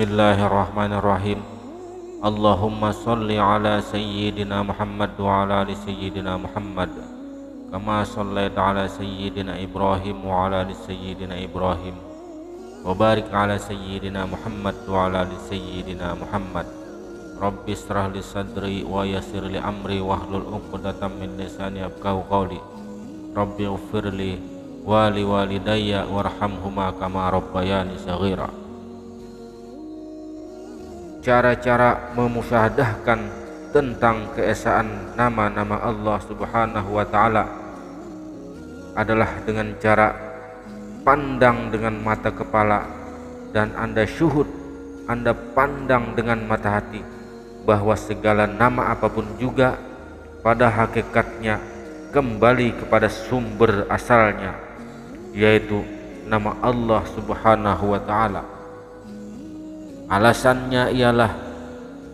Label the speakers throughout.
Speaker 1: Bismillahirrahmanirrahim. Allahumma salli ala sayyidina Muhammad wa ala ali sayyidina Muhammad kama sallaita ala sayyidina Ibrahim wa ala ali sayyidina Ibrahim wa barik ala sayyidina Muhammad wa ala ali sayyidina Muhammad. Rabbi israh li sadri wa yassir li amri wahlul 'uqdatam min lisani yafqahu qawli. Rabbi ighfirli wa li walidayya warhamhuma kama rabbayani shaghira. Cara-cara memusyahadahkan tentang keesaan nama-nama Allah Subhanahu wa Ta'ala adalah dengan cara pandang dengan mata kepala dan Anda syuhud, Anda pandang dengan mata hati bahwa segala nama apapun juga pada hakikatnya kembali kepada sumber asalnya, yaitu nama Allah Subhanahu wa Ta'ala. Alasannya ialah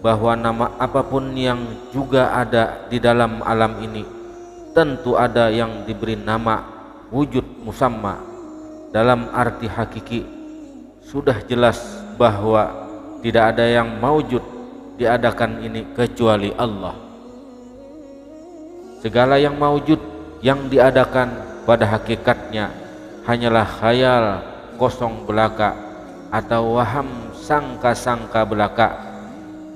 Speaker 1: bahwa nama apapun yang juga ada di dalam alam ini tentu ada yang diberi nama wujud musamma. Dalam arti hakiki sudah jelas bahwa tidak ada yang maujud diadakan ini kecuali Allah. Segala yang maujud yang diadakan pada hakikatnya hanyalah khayal kosong belaka atau waham sangka-sangka belaka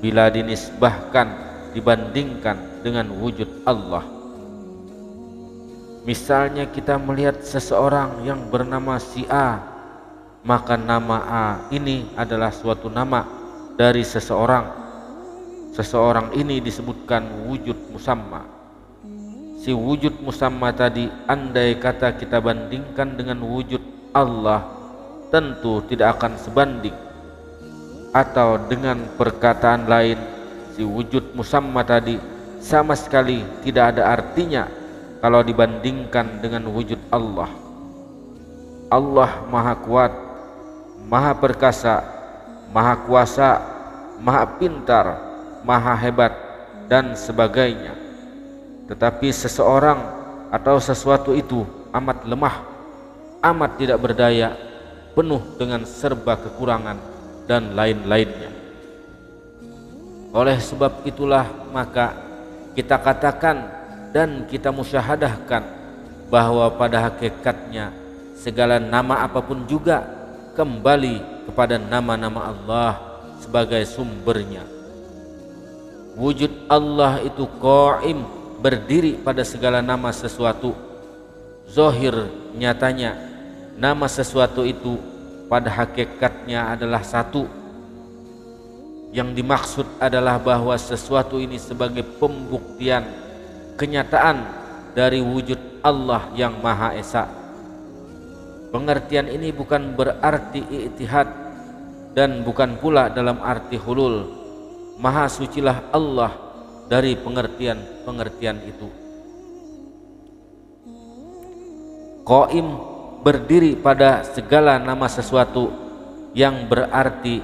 Speaker 1: bila dinisbahkan dibandingkan dengan wujud Allah. Misalnya kita melihat seseorang yang bernama si A, maka nama A ini adalah suatu nama dari seseorang. Seseorang ini disebutkan wujud musamma. Si wujud musamma tadi andai kata kita bandingkan dengan wujud Allah tentu tidak akan sebanding. Atau dengan perkataan lain, si wujud musamma tadi sama sekali tidak ada artinya kalau dibandingkan dengan wujud Allah. Allah maha kuat, maha perkasa, maha kuasa, maha pintar, maha hebat dan sebagainya. Tetapi seseorang atau sesuatu itu amat lemah, amat tidak berdaya, penuh dengan serba kekurangan dan lain-lainnya. Oleh sebab itulah maka kita katakan dan kita musyahadahkan bahwa pada hakikatnya segala nama apapun juga kembali kepada nama-nama Allah sebagai sumbernya. Wujud Allah itu qaim, berdiri pada segala nama sesuatu. Zahir nyatanya nama sesuatu itu pada hakikatnya adalah satu. Yang dimaksud adalah bahwa sesuatu ini sebagai pembuktian kenyataan dari wujud Allah yang Maha Esa. Pengertian ini bukan berarti i'tihad dan bukan pula dalam arti hulul. Maha sucilah Allah dari pengertian-pengertian itu. Qaim, berdiri pada segala nama sesuatu, yang berarti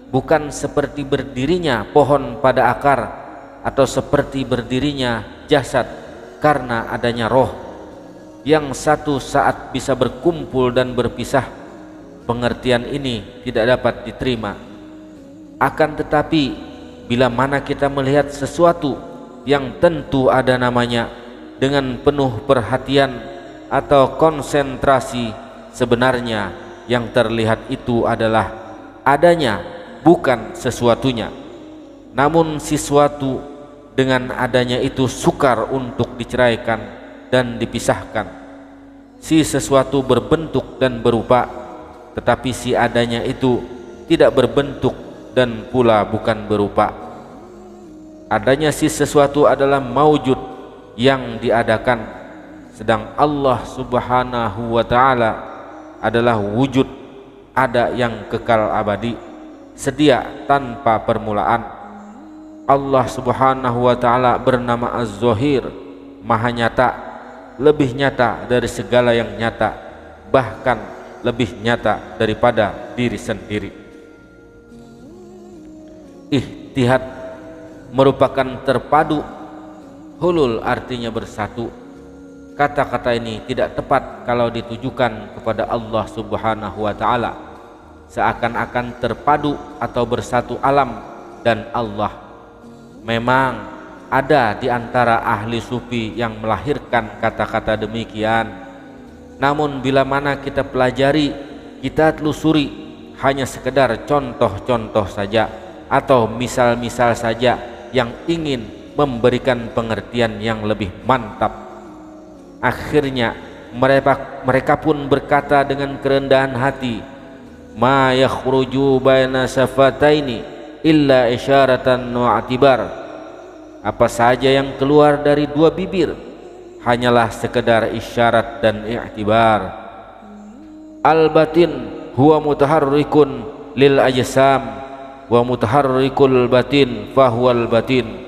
Speaker 1: bukan seperti berdirinya pohon pada akar atau seperti berdirinya jasad karena adanya roh yang satu saat bisa berkumpul dan berpisah. Pengertian ini tidak dapat diterima. Akan tetapi bila mana kita melihat sesuatu yang tentu ada namanya dengan penuh perhatian atau konsentrasi, sebenarnya yang terlihat itu adalah adanya, bukan sesuatunya. Namun sesuatu dengan adanya itu sukar untuk diceraikan dan dipisahkan. Si sesuatu berbentuk dan berupa, tetapi si adanya itu tidak berbentuk dan pula bukan berupa. Adanya si sesuatu adalah maujud yang diadakan, sedang Allah Subhanahu wa Ta'ala adalah wujud ada yang kekal abadi, sedia tanpa permulaan. Allah Subhanahu wa Ta'ala bernama Az-Zahir, maha nyata, lebih nyata dari segala yang nyata, bahkan lebih nyata daripada diri sendiri. Ihtihad merupakan terpadu, hulul artinya bersatu. Kata-kata ini tidak tepat kalau ditujukan kepada Allah Subhanahu wa Ta'ala. seakan-akan terpadu atau bersatu alam dan Allah. Memang ada di antara ahli sufi yang melahirkan kata-kata demikian, namun bila mana kita pelajari, kita telusuri, hanya sekedar contoh-contoh saja atau misal-misal saja yang ingin memberikan pengertian yang lebih mantap. Akhirnya mereka pun berkata dengan kerendahan hati, ma yakhruju baina safataini illa isyaratan wa atibar. Apa saja yang keluar dari dua bibir hanyalah sekedar isyarat dan i'tibar. Al batin huwa mutaharrikun lil ajsam wa mutaharrikul batin fahuwal batin.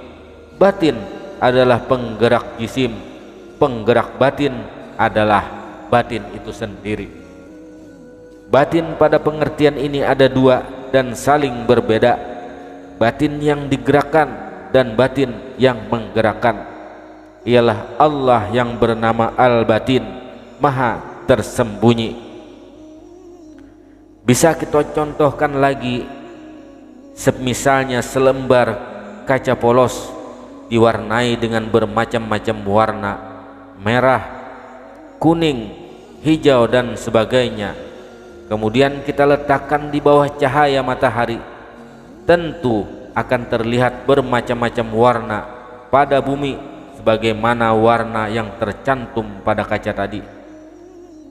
Speaker 1: Batin adalah penggerak jisim, penggerak batin adalah batin itu sendiri. Batin pada pengertian ini ada dua dan saling berbeda, batin yang digerakkan dan batin yang menggerakkan. Ialah Allah yang bernama Al-Batin, Maha Tersembunyi. Bisa kita contohkan lagi, semisalnya selembar kaca polos diwarnai dengan bermacam-macam warna, merah, kuning, hijau dan sebagainya. Kemudian kita letakkan di bawah cahaya matahari, tentu akan terlihat bermacam-macam warna pada bumi sebagaimana warna yang tercantum pada kaca tadi.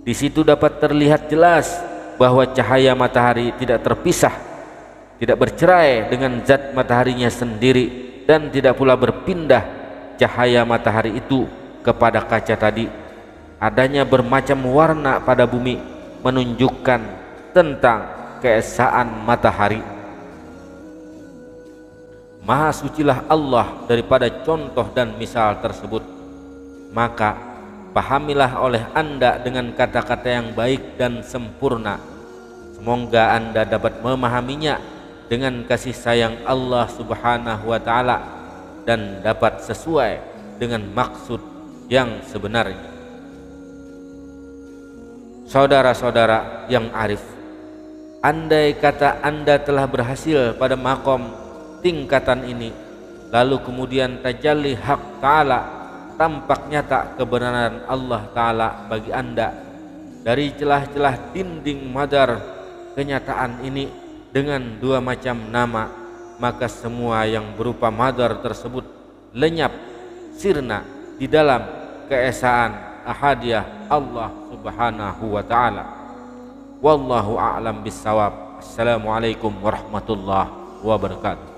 Speaker 1: Di situ dapat terlihat jelas bahwa cahaya matahari tidak terpisah, tidak bercerai dengan zat mataharinya sendiri, dan tidak pula berpindah cahaya matahari itu kepada kaca tadi. Adanya bermacam warna pada bumi menunjukkan tentang keesaan matahari. Maha sucilah Allah daripada contoh dan misal tersebut. Maka pahamilah oleh Anda dengan kata-kata yang baik dan sempurna. Semoga Anda dapat memahaminya dengan kasih sayang Allah Subhanahu wa Ta'ala dan dapat sesuai dengan maksud yang sebenarnya. Saudara-saudara yang arif, andai kata Anda telah berhasil pada makom tingkatan ini, lalu kemudian tajalli hak Ta'ala, tampak nyata kebenaran Allah Ta'ala bagi Anda dari celah-celah dinding madar kenyataan ini dengan dua macam nama, maka semua yang berupa madar tersebut lenyap sirna di dalam keesaan ahadiyah Allah Subhanahu wa Ta'ala. Wallahu a'lam bissawab. Assalamualaikum warahmatullahi wabarakatuh.